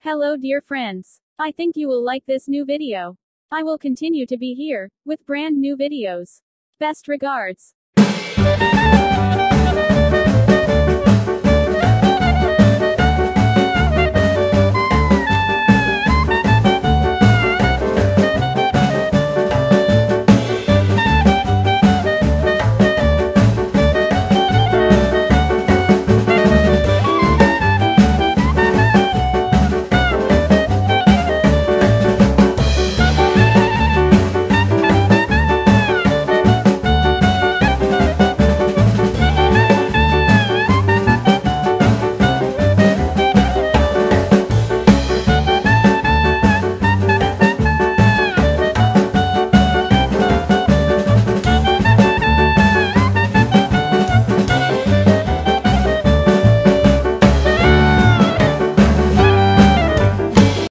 Hello dear friends. I think you will like this new video. I will continue to be here, with brand new videos. Best regards.